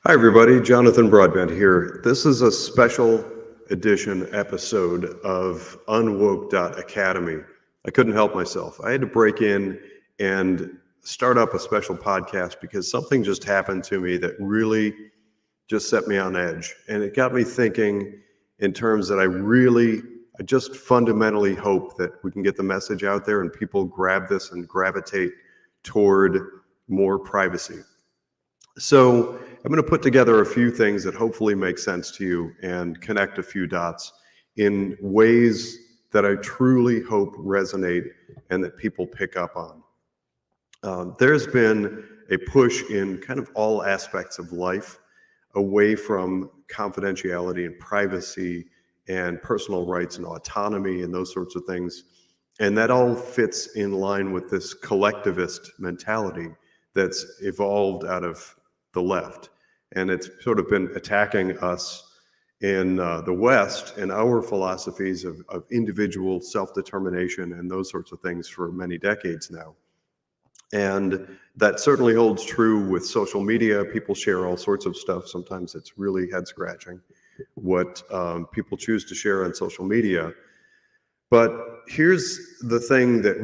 Hi, everybody. Jonathan Broadbent here. This is a special edition episode of UnWoke Academy. I couldn't help myself. I had to break in and start up a special podcast because something just happened to me that really just set me on edge. And it got me thinking in terms that I just fundamentally hope that we can get the message out there and people grab this and gravitate toward more privacy. So I'm going to put together a few things that hopefully make sense to you and connect a few dots in ways that I truly hope resonate and that people pick up on. There's been a push in kind of all aspects of life away from confidentiality and privacy and personal rights and autonomy and those sorts of things. And that all fits in line with this collectivist mentality that's evolved out of the left. And it's sort of been attacking us in the West and our philosophies of individual self-determination and those sorts of things for many decades now. And that certainly holds true with social media. People share all sorts of stuff. Sometimes it's really head-scratching what people choose to share on social media. But here's the thing that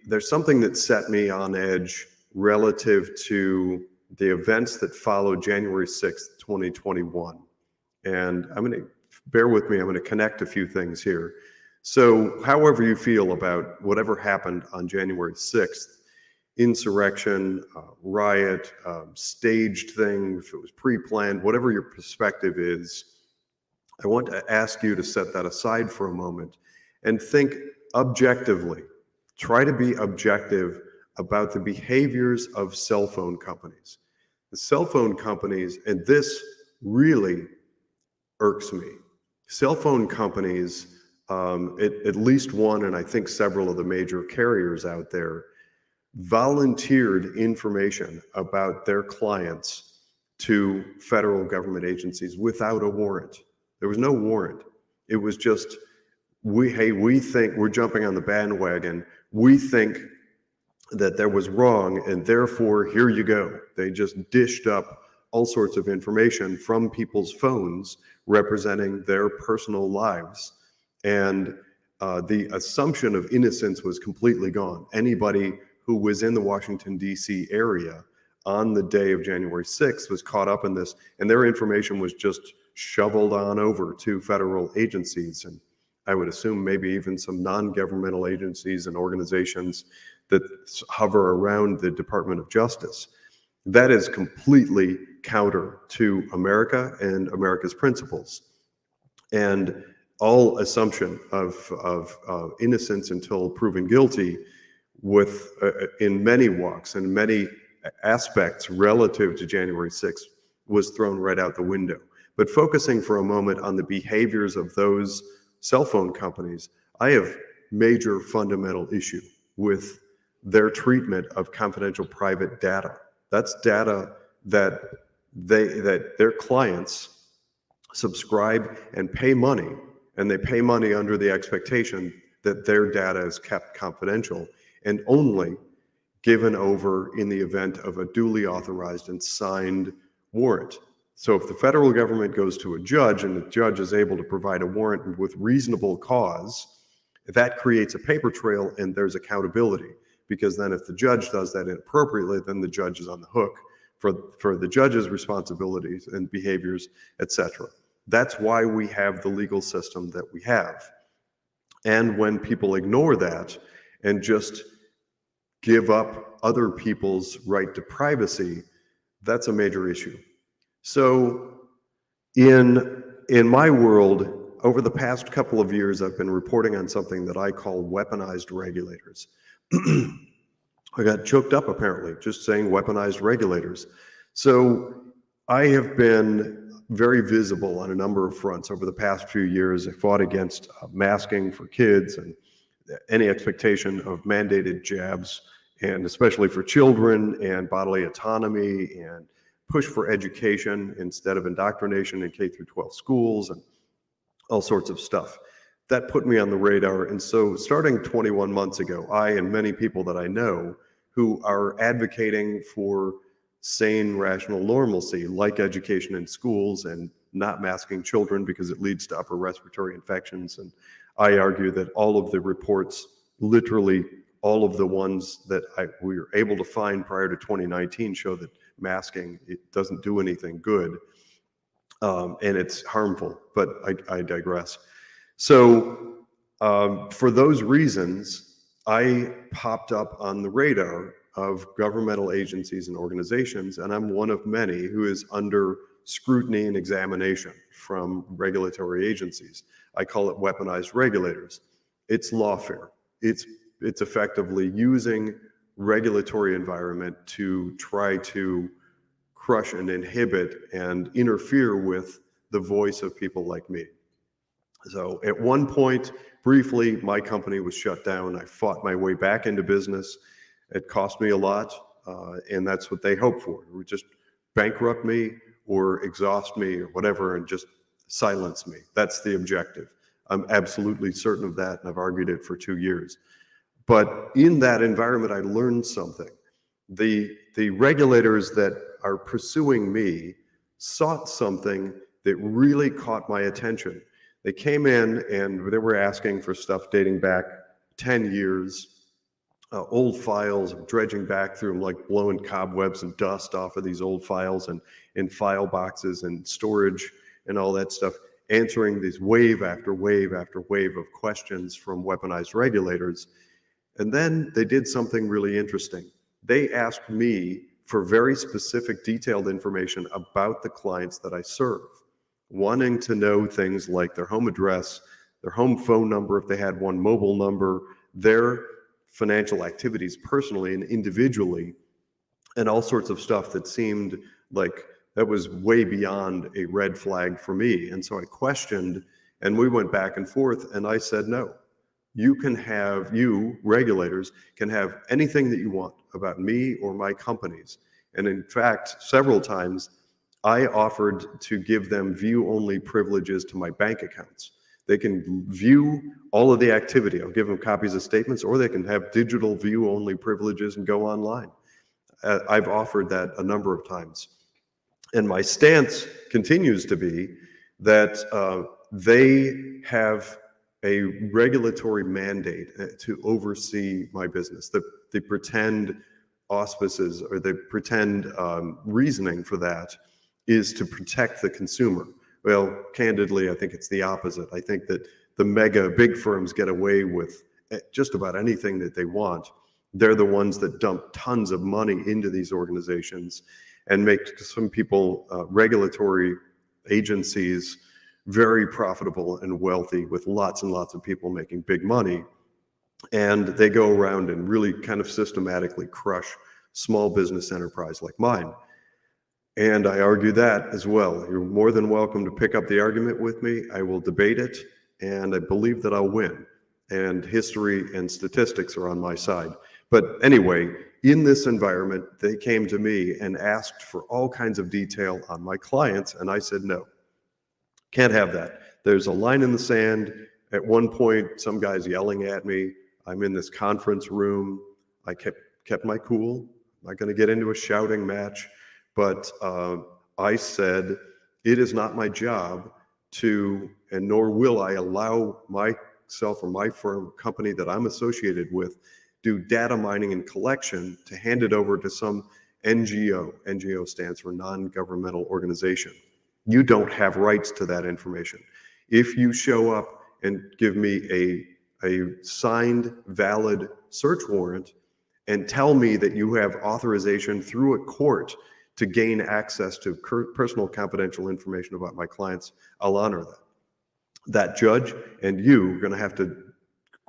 there's something that set me on edge relative to the events that followed January 6th, 2021. And bear with me, I'm going to connect a few things here. So however you feel about whatever happened on January 6th, insurrection, riot, staged thing, if it was pre-planned, whatever your perspective is, I want to ask you to set that aside for a moment and think objectively. Try to be objective about the behaviors of cell phone companies. The cell phone companies, and this really irks me. Cell phone companies, at least one, and I think several of the major carriers out there, volunteered information about their clients to federal government agencies without a warrant. There was no warrant. It was just, we think we're jumping on the bandwagon. We think that there was wrong, and therefore, here you go. They just dished up all sorts of information from people's phones representing their personal lives. And the assumption of innocence was completely gone. Anybody who was in the Washington, D.C. area on the day of January 6th was caught up in this, and their information was just shoveled on over to federal agencies. And I would assume maybe even some non-governmental agencies and organizations that hover around the Department of Justice. That is completely counter to America and America's principles. And all assumption of innocence until proven guilty in many walks and many aspects relative to January 6th was thrown right out the window. But focusing for a moment on the behaviors of those cell phone companies, I have major fundamental issue with their treatment of confidential private data. That's data that their clients subscribe and pay money, and they pay money under the expectation that their data is kept confidential and only given over in the event of a duly authorized and signed warrant. So if the federal government goes to a judge and the judge is able to provide a warrant with reasonable cause, that creates a paper trail and there's accountability. Because then if the judge does that inappropriately, then the judge is on the hook for the judge's responsibilities and behaviors, etc. That's why we have the legal system that we have. And when people ignore that and just give up other people's right to privacy, that's a major issue. So in my world, over the past couple of years, I've been reporting on something that I call weaponized regulators. I got choked up apparently just saying weaponized regulators. So I have been very visible on a number of fronts over the past few years. I fought against masking for kids and any expectation of mandated jabs, and especially for children, and bodily autonomy, and push for education instead of indoctrination in K through 12 schools, and all sorts of stuff. That put me on the radar. And so starting 21 months ago, I and many people that I know who are advocating for sane, rational normalcy, like education in schools and not masking children because it leads to upper respiratory infections. And I argue that all of the reports, literally all of the ones that we were able to find prior to 2019, show that masking, it doesn't do anything good, and it's harmful, but I digress. So for those reasons, I popped up on the radar of governmental agencies and organizations, and I'm one of many who is under scrutiny and examination from regulatory agencies. I call it weaponized regulators. It's lawfare. It's effectively using regulatory environment to try to crush and inhibit and interfere with the voice of people like me. So at one point, briefly, my company was shut down. I fought my way back into business. It cost me a lot, and that's what they hope for. It would just bankrupt me or exhaust me or whatever and just silence me. That's the objective. I'm absolutely certain of that, and I've argued it for 2 years. But in that environment, I learned something. The regulators that are pursuing me sought something that really caught my attention. They came in and they were asking for stuff dating back 10 years, old files, dredging back through them, like blowing cobwebs and dust off of these old files and in file boxes and storage and all that stuff, answering these wave after wave after wave of questions from weaponized regulators. And then they did something really interesting. They asked me for very specific, detailed information about the clients that I serve, wanting to know things like their home address, their home phone number, if they had one, mobile number, their financial activities personally and individually, and all sorts of stuff that seemed like that was way beyond a red flag for me. And so I questioned, and we went back and forth, and I said, no. You regulators can have anything that you want about me or my companies. And in fact, several times I offered to give them view-only privileges to my bank accounts. They can view all of the activity. I'll give them copies of statements, or they can have digital view-only privileges and go online. I've offered that a number of times. And my stance continues to be that they have a regulatory mandate to oversee my business. The pretend auspices or the pretend reasoning for that is to protect the consumer. Well, candidly, I think it's the opposite. I think that the big firms get away with just about anything that they want. They're the ones that dump tons of money into these organizations and make some people, regulatory agencies, very profitable and wealthy with lots and lots of people making big money. And they go around and really kind of systematically crush small business enterprise like mine. And I argue that as well. You're more than welcome to pick up the argument with me. I will debate it, and I believe that I'll win. And history and statistics are on my side. But anyway, in this environment, they came to me and asked for all kinds of detail on my clients, and I said no. Can't have that. There's a line in the sand. At one point, some guy's yelling at me. I'm in this conference room. I kept my cool. I'm not going to get into a shouting match, but I said, it is not my job to, and nor will I allow myself or my firm, company that I'm associated with, do data mining and collection to hand it over to some NGO. NGO stands for non-governmental organization. You don't have rights to that information. If you show up and give me a signed, valid search warrant and tell me that you have authorization through a court to gain access to personal confidential information about my clients, I'll honor that. That judge and you are going to have to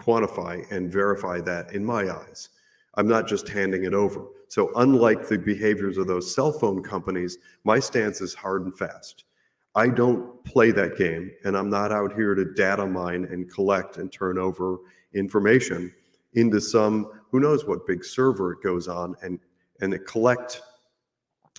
quantify and verify that in my eyes. I'm not just handing it over. So unlike the behaviors of those cell phone companies, my stance is hard and fast. I don't play that game, and I'm not out here to data mine and collect and turn over information into some, who knows what big server it goes on and it collect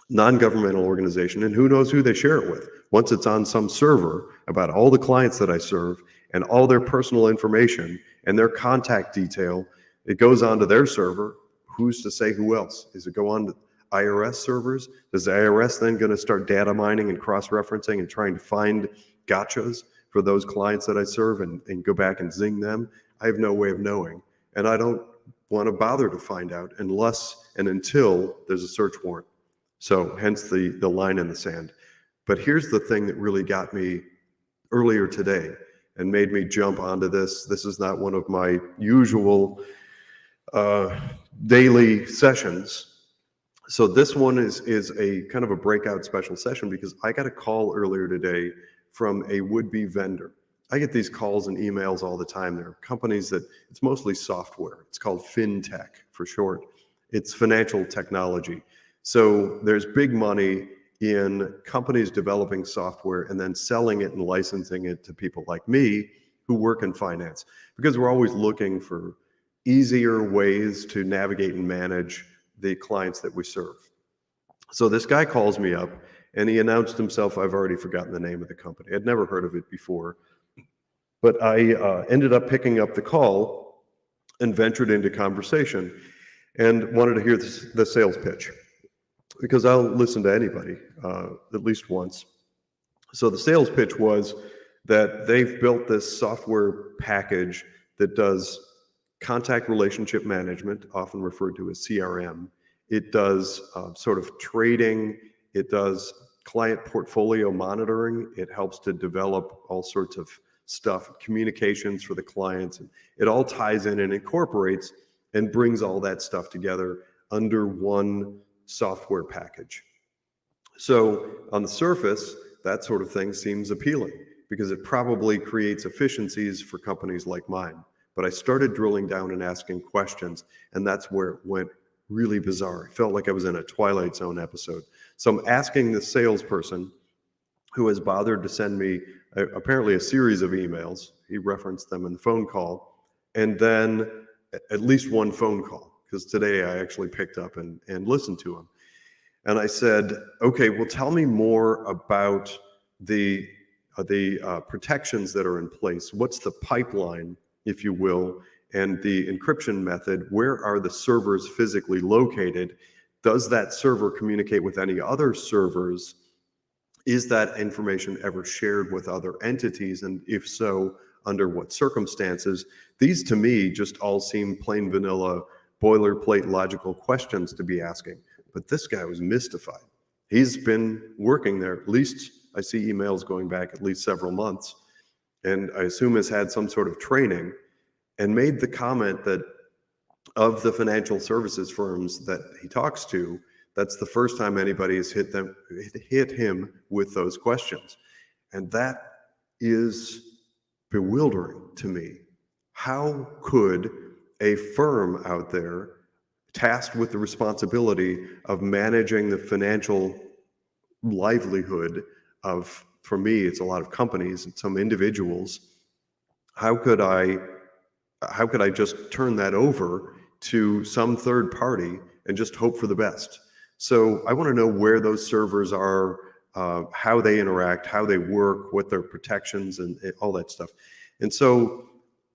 non-governmental organization, and who knows who they share it with. Once it's on some server about all the clients that I serve and all their personal information and their contact detail, it goes onto their server. Who's to say who else? Does it go on to, IRS servers? Is the IRS then going to start data mining and cross-referencing and trying to find gotchas for those clients that I serve and go back and zing them? I have no way of knowing. And I don't want to bother to find out unless and until there's a search warrant. So hence the line in the sand. But here's the thing that really got me earlier today and made me jump onto this. This is not one of my usual daily sessions. So this one is a kind of a breakout special session because I got a call earlier today from a would-be vendor. I get these calls and emails all the time. There are companies that, it's mostly software. It's called FinTech for short. It's financial technology. So there's big money in companies developing software and then selling it and licensing it to people like me who work in finance, because we're always looking for easier ways to navigate and manage the clients that we serve. So this guy calls me up and he announced himself. I've already forgotten the name of the company. I'd never heard of it before, but I ended up picking up the call and ventured into conversation and wanted to hear the sales pitch, because I'll listen to anybody at least once. So the sales pitch was that they've built this software package that does contact relationship management, often referred to as CRM. It does sort of trading. It does client portfolio monitoring. It helps to develop all sorts of stuff, communications for the clients. And it all ties in and incorporates and brings all that stuff together under one software package. So on the surface, that sort of thing seems appealing because it probably creates efficiencies for companies like mine. But I started drilling down and asking questions, and that's where it went really bizarre. It felt like I was in a Twilight Zone episode. So I'm asking the salesperson, who has bothered to send me apparently a series of emails. He referenced them in the phone call, and then at least one phone call, because today I actually picked up and listened to him. And I said, okay, well, tell me more about the protections that are in place. What's the pipeline, if you will, and the encryption method? Where are the servers physically located? Does that server communicate with any other servers? Is that information ever shared with other entities? And if so, under what circumstances? These to me just all seem plain vanilla, boilerplate logical questions to be asking. But this guy was mystified. He's been working there, at least I see emails going back at least several months, and I assume has had some sort of training, and made the comment that of the financial services firms that he talks to, that's the first time anybody has hit him with those questions. And that is bewildering to me. How could a firm out there tasked with the responsibility of managing the financial livelihood of, for me, it's a lot of companies and some individuals, how could I just turn that over to some third party and just hope for the best? So I want to know where those servers are, how they interact, how they work, what their protections and all that stuff. And so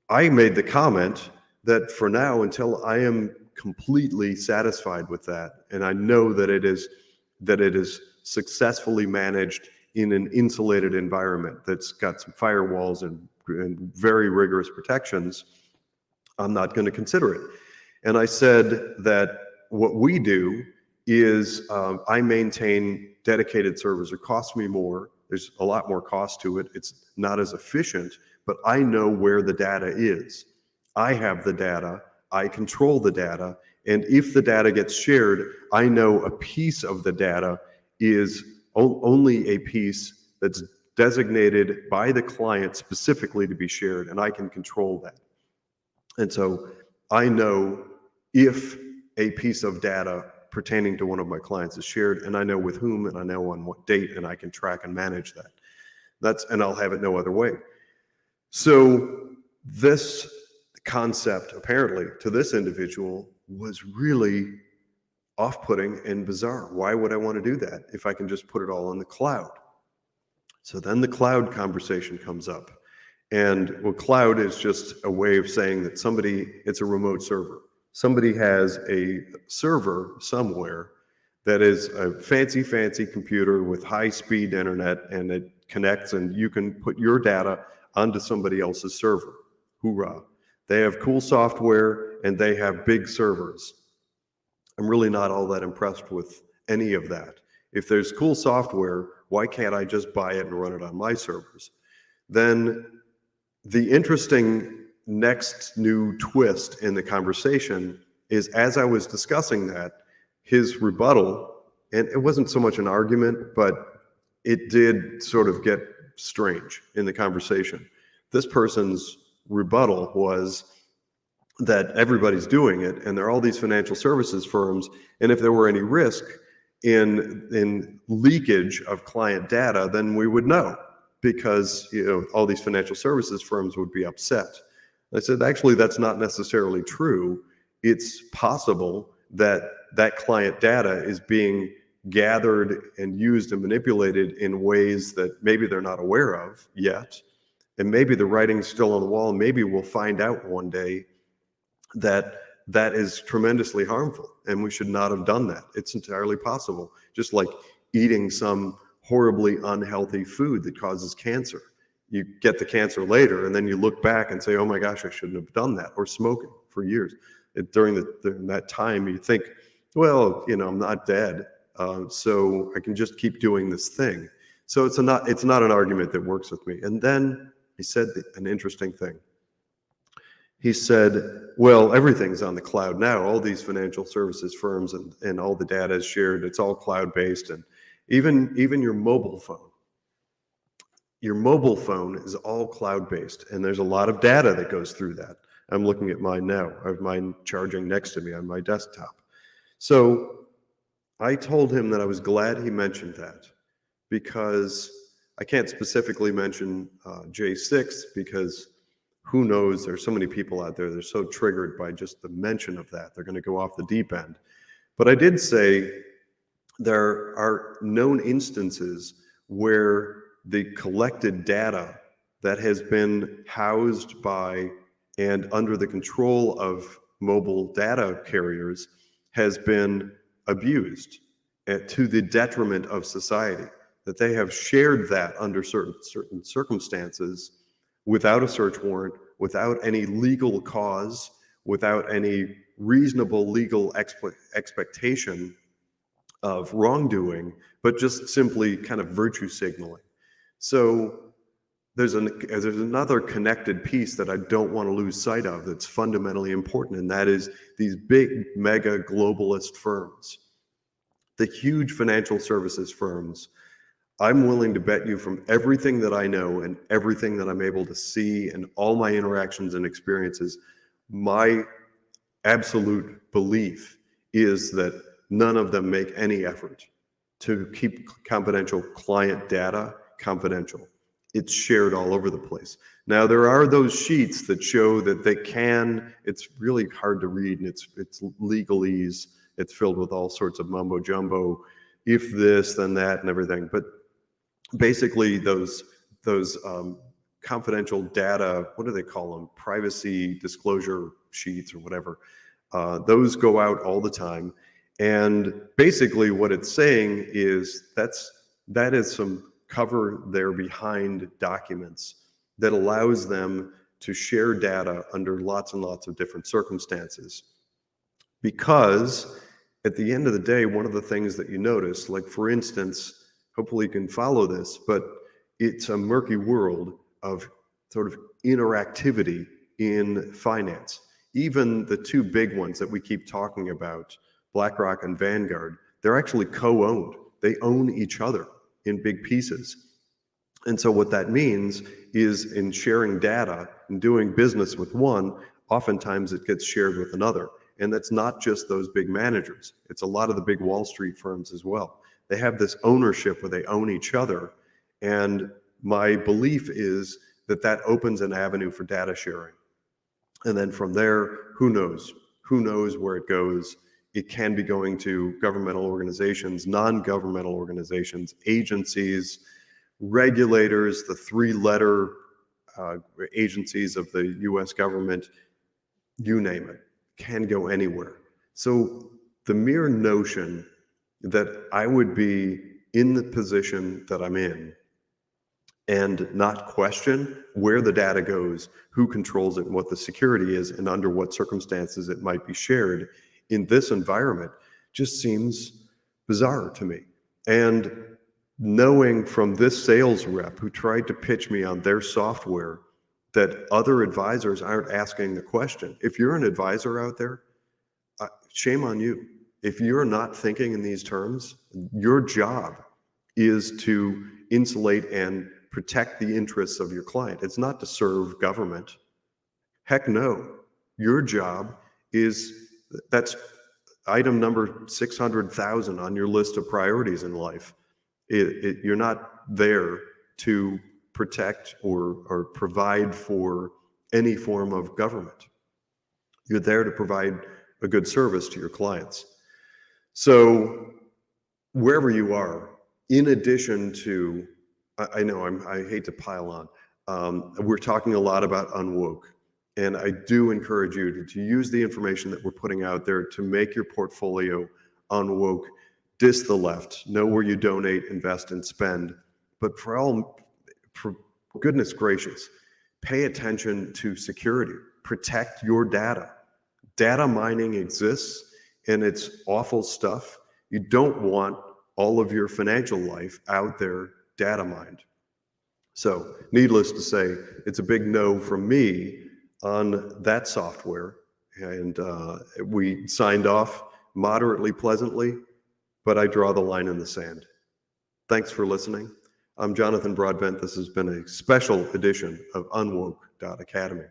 I made the comment that for now, until I am completely satisfied with that, and I know that it is successfully managed in an insulated environment that's got some firewalls and very rigorous protections, I'm not going to consider it. And I said that what we do is I maintain dedicated servers. It costs me more. There's a lot more cost to it. It's not as efficient, but I know where the data is. I have the data. I control the data. And if the data gets shared, I know a piece of the data is only a piece that's designated by the client specifically to be shared, and I can control that. And so I know if a piece of data pertaining to one of my clients is shared, and I know with whom, and I know on what date, and I can track and manage that. And I'll have it no other way. So this concept, apparently, to this individual was really off-putting and bizarre. Why would I want to do that if I can just put it all in the cloud? So then the cloud conversation comes up. And well, cloud is just a way of saying that it's a remote server. Somebody has a server somewhere that is a fancy computer with high-speed internet, and it connects, and you can put your data onto somebody else's server. Hoorah. They have cool software, and they have big servers. I'm really not all that impressed with any of that. If there's cool software, why can't I just buy it and run it on my servers? Then the interesting next new twist in the conversation is, as I was discussing that, his rebuttal, and it wasn't so much an argument, but it did sort of get strange in the conversation. This person's rebuttal was that everybody's doing it, and there are all these financial services firms, and if there were any risk in leakage of client data, then we would know, because all these financial services firms would be upset. I said, actually, that's not necessarily true. It's possible that that client data is being gathered and used and manipulated in ways that maybe they're not aware of yet, and maybe the writing's still on the wall, and maybe we'll find out one day that that is tremendously harmful, and we should not have done that. It's entirely possible, just like eating some horribly unhealthy food that causes cancer. You get the cancer later, and then you look back and say, oh my gosh, I shouldn't have done that. Or smoking for years. During that time, you think, well, I'm not dead, so I can just keep doing this thing. So it's not an argument that works with me. And then he said an interesting thing. He said, well, everything's on the cloud now. All these financial services firms and all the data is shared. It's all cloud-based, and even your mobile phone. Your mobile phone is all cloud-based, and there's a lot of data that goes through that. I'm looking at mine now. I have mine charging next to me on my desktop. So I told him that I was glad he mentioned that, because I can't specifically mention J6, because who knows, there's so many people out there, they're so triggered by just the mention of that, they're going to go off the deep end. But I did say there are known instances where the collected data that has been housed by and under the control of mobile data carriers has been abused to the detriment of society, that they have shared that under certain circumstances without a search warrant, without any legal cause, without any reasonable legal expectation of wrongdoing, but just simply kind of virtue signaling. So there's another connected piece that I don't want to lose sight of that's fundamentally important, and that is these big mega globalist firms, the huge financial services firms. I'm willing to bet you, from everything that I know and everything that I'm able to see and all my interactions and experiences, my absolute belief is that none of them make any effort to keep confidential client data confidential. It's shared all over the place. Now, there are those sheets that show that they can, it's really hard to read, and it's legalese, it's filled with all sorts of mumbo jumbo, if this, then that, and everything. But basically those confidential data, what do they call them? Privacy disclosure sheets or whatever. Those go out all the time. And basically what it's saying is that is some cover there behind documents that allows them to share data under lots and lots of different circumstances. Because at the end of the day, one of the things that you notice, like for instance, hopefully you can follow this, but it's a murky world of sort of interactivity in finance. Even the two big ones that we keep talking about, BlackRock and Vanguard, they're actually co-owned. They own each other in big pieces. And so what that means is, in sharing data and doing business with one, oftentimes it gets shared with another. And that's not just those big managers. It's a lot of the big Wall Street firms as well. They have this ownership where they own each other. And my belief is that that opens an avenue for data sharing. And then from there, who knows? Who knows where it goes? It can be going to governmental organizations, non-governmental organizations, agencies, regulators, the three-letter agencies of the US government, you name it, can go anywhere. So the mere notion that I would be in the position that I'm in and not question where the data goes, who controls it, and what the security is, and under what circumstances it might be shared in this environment just seems bizarre to me. And knowing from this sales rep who tried to pitch me on their software that other advisors aren't asking the question. If you're an advisor out there, shame on you. If you're not thinking in these terms, your job is to insulate and protect the interests of your client. It's not to serve government. Heck no. Your job is, that's item number 600,000 on your list of priorities in life. You're not there to protect or provide for any form of government. You're there to provide a good service to your clients. So wherever you are, in addition to, I know I hate to pile on, we're talking a lot about UnWoke. And I do encourage you to use the information that we're putting out there to make your portfolio UnWoke. Dis the left, know where you donate, invest, and spend. But for goodness gracious, pay attention to security. Protect your data. Data mining exists, and it's awful stuff. You don't want all of your financial life out there data mined. So needless to say, it's a big no from me on that software. And we signed off moderately pleasantly, but I draw the line in the sand. Thanks for listening. I'm Jonathan Broadbent. This has been a special edition of UnWoke.Academy.